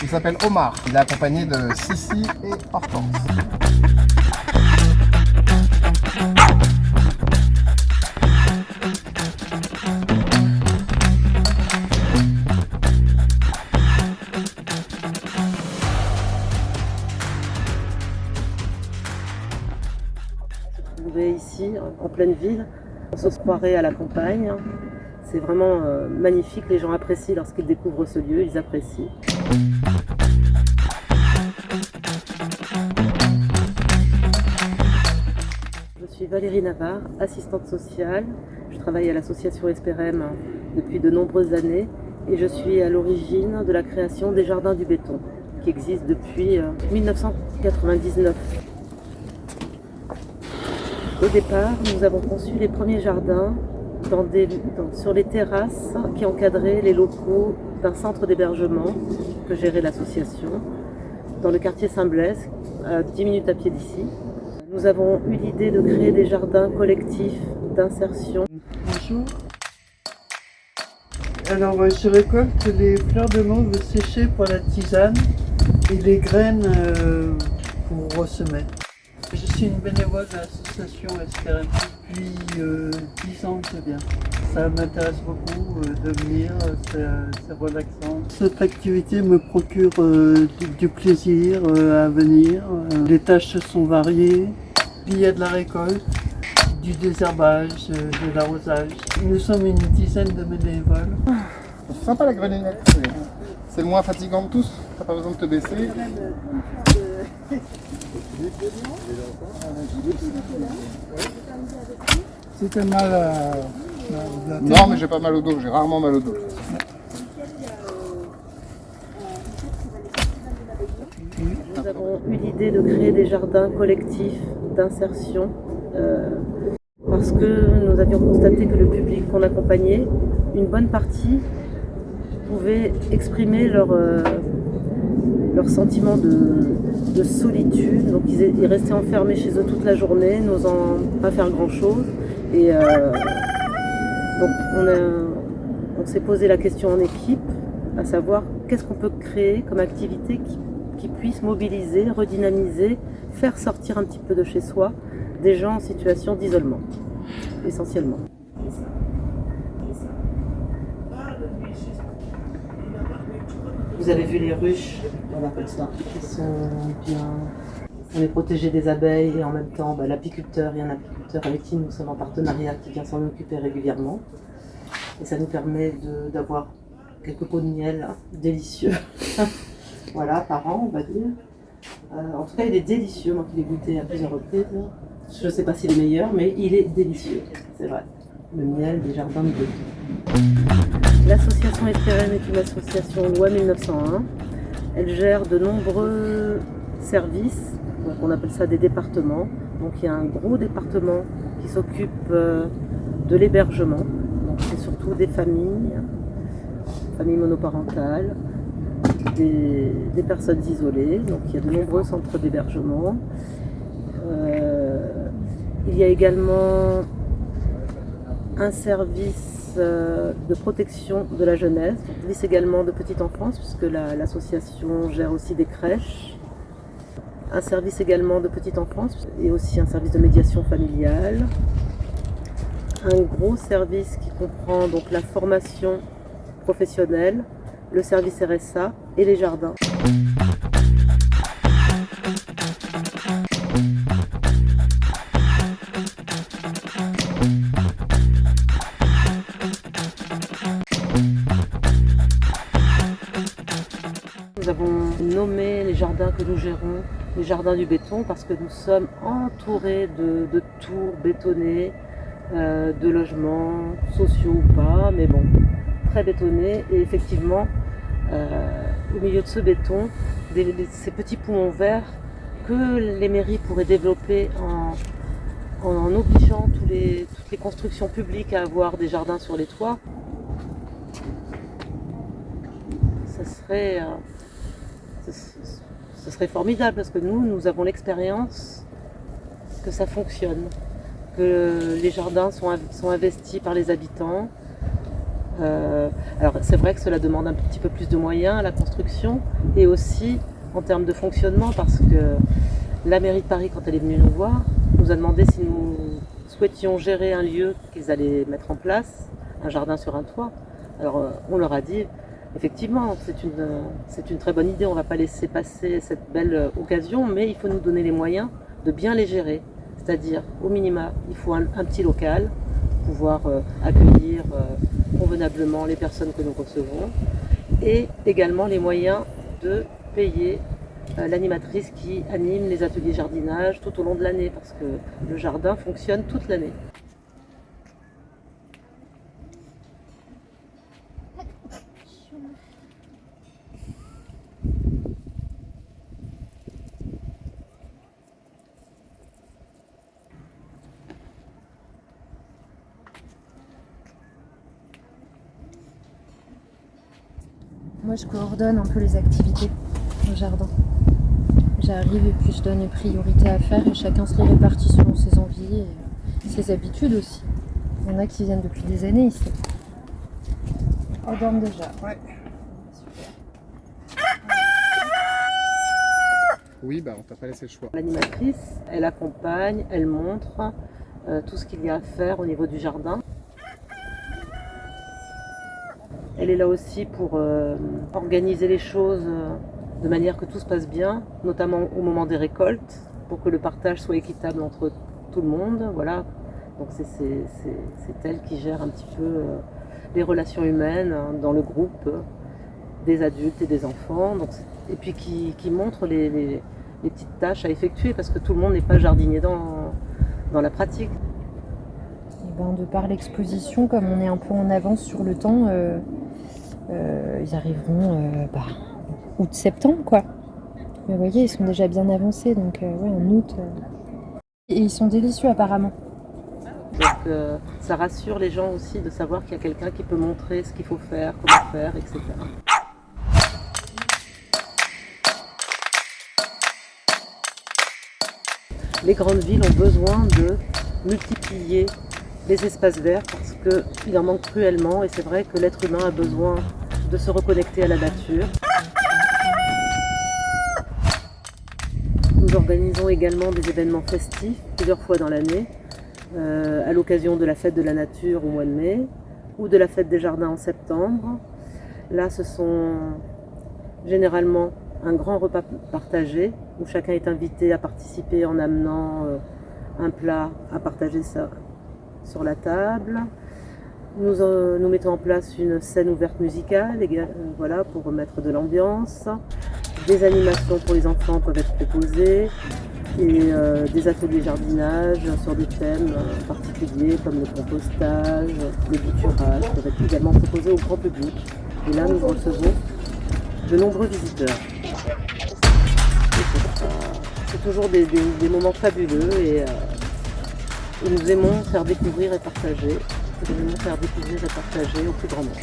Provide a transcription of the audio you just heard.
Il s'appelle Omar. Il est accompagné de Sissi et Hortense. Trouver ici, en pleine ville, on se croirait à la campagne. C'est vraiment magnifique, les gens apprécient lorsqu'ils découvrent ce lieu, ils apprécient. Je suis Valérie Navarre, assistante sociale. Je travaille à l'association Espérem depuis de nombreuses années et je suis à l'origine de la création des Jardins du Béton, qui existent depuis 1999. Au départ, nous avons conçu les premiers jardins sur les terrasses qui encadraient les locaux d'un centre d'hébergement que gérait l'association, dans le quartier Saint-Blaise, à 10 minutes à pied d'ici. Nous avons eu l'idée de créer des jardins collectifs d'insertion. Bonjour. Alors, je récolte les fleurs de mauve séchées pour la tisane et les graines pour ressemer. Je suis une bénévole de l'association Espérem depuis 10 ans que je viens. Ça m'intéresse beaucoup de venir, c'est relaxant. Cette activité me procure du plaisir à venir. Les tâches sont variées. Il y a de la récolte, du désherbage, de l'arrosage. Nous sommes une dizaine de bénévoles. C'est sympa la grenouillette. C'est le moins fatigant de tous. T'as pas besoin de te baisser. Si t'as mal à la tête. Non, mais j'ai pas mal au dos. J'ai rarement mal au dos. Nous avons eu l'idée de créer des jardins collectifs d'insertion parce que nous avions constaté que le public qu'on accompagnait, une bonne partie pouvait exprimer leur sentiment de solitude. Donc ils restaient enfermés chez eux toute la journée, n'osant pas faire grand-chose. Et donc on s'est posé la question en équipe, à savoir qu'est-ce qu'on peut créer comme activité qui puisse mobiliser, redynamiser, faire sortir un petit peu de chez soi des gens en situation d'isolement, essentiellement. Vous avez vu les ruches, on appelle ça, qui sont bien. On est protégé des abeilles et en même temps l'apiculteur, il y a un apiculteur avec qui nous sommes en partenariat qui vient s'en occuper régulièrement. Et ça nous permet d'avoir quelques pots de miel délicieux. Voilà, par an, on va dire. En tout cas, il est délicieux, moi qui l'ai goûté à plusieurs reprises. Je ne sais pas s'il est meilleur, mais il est délicieux, c'est vrai. Le miel des jardins de Béton. L'association Espérem est une association loi 1901. Elle gère de nombreux services, donc on appelle ça des départements. Donc il y a un gros département qui s'occupe de l'hébergement. Donc c'est surtout des familles monoparentales, des personnes isolées. Donc il y a de nombreux centres d'hébergement. Il y a également un service de protection de la jeunesse, un service également de petite enfance, puisque l'association gère aussi des crèches. Un service également de petite enfance et aussi un service de médiation familiale. Un gros service qui comprend donc la formation professionnelle, le service RSA et les jardins. Nous avons nommé les jardins que nous gérons les jardins du béton parce que nous sommes entourés de tours bétonnées, de logements sociaux ou pas, mais bon, très bétonnés. Et effectivement, au milieu de ce béton, ces petits poumons verts que les mairies pourraient développer en obligeant toutes les constructions publiques à avoir des jardins sur les toits. Ce serait formidable parce que nous avons l'expérience que ça fonctionne, que les jardins sont investis par les habitants. Alors c'est vrai que cela demande un petit peu plus de moyens à la construction et aussi en termes de fonctionnement parce que la mairie de Paris, quand elle est venue nous voir, nous a demandé si nous souhaitions gérer un lieu qu'ils allaient mettre en place, un jardin sur un toit. Alors on leur a dit, effectivement, c'est une très bonne idée, on ne va pas laisser passer cette belle occasion, mais il faut nous donner les moyens de bien les gérer. C'est-à-dire, au minima, il faut un petit local, pouvoir accueillir convenablement les personnes que nous recevons, et également les moyens de payer l'animatrice qui anime les ateliers jardinage tout au long de l'année, parce que le jardin fonctionne toute l'année. Moi, je coordonne un peu les activités au jardin. J'arrive et puis je donne les priorités à faire et chacun se les répartit selon ses envies et ses habitudes aussi. Il y en a qui viennent depuis des années ici. Elles dorment déjà. Ouais. Oui, bah on t'a pas laissé le choix. L'animatrice, elle accompagne, elle montre tout ce qu'il y a à faire au niveau du jardin. Elle est là aussi pour organiser les choses de manière que tout se passe bien, notamment au moment des récoltes, pour que le partage soit équitable entre tout le monde. Voilà. Donc c'est elle qui gère un petit peu les relations humaines dans le groupe des adultes et des enfants. Donc, et puis qui montre les petites tâches à effectuer, parce que tout le monde n'est pas jardinier dans la pratique. Et ben, de par l'exposition, comme on est un peu en avance sur le temps, ils arriveront août-septembre, quoi. Mais vous voyez, ils sont déjà bien avancés, donc ouais, en août. Et ils sont délicieux apparemment. Donc ça rassure les gens aussi de savoir qu'il y a quelqu'un qui peut montrer ce qu'il faut faire, comment faire, etc. Les grandes villes ont besoin de multiplier les espaces verts parce qu'il en manque cruellement et c'est vrai que l'être humain a besoin de se reconnecter à la nature. Nous organisons également des événements festifs plusieurs fois dans l'année, à l'occasion de la fête de la nature au mois de mai ou de la fête des jardins en septembre. Là, ce sont généralement un grand repas partagé où chacun est invité à participer en amenant un plat à partager ça sur la table. Nous mettons en place une scène ouverte musicale voilà, pour mettre de l'ambiance. Des animations pour les enfants peuvent être proposées et des ateliers jardinage sur des thèmes particuliers comme le compostage, le bouturage peuvent être également proposés au grand public. Et là, nous recevons de nombreux visiteurs. C'est toujours des moments fabuleux et nous aimons faire découvrir et partager. Nous aimons faire découvrir et partager au plus grand nombre.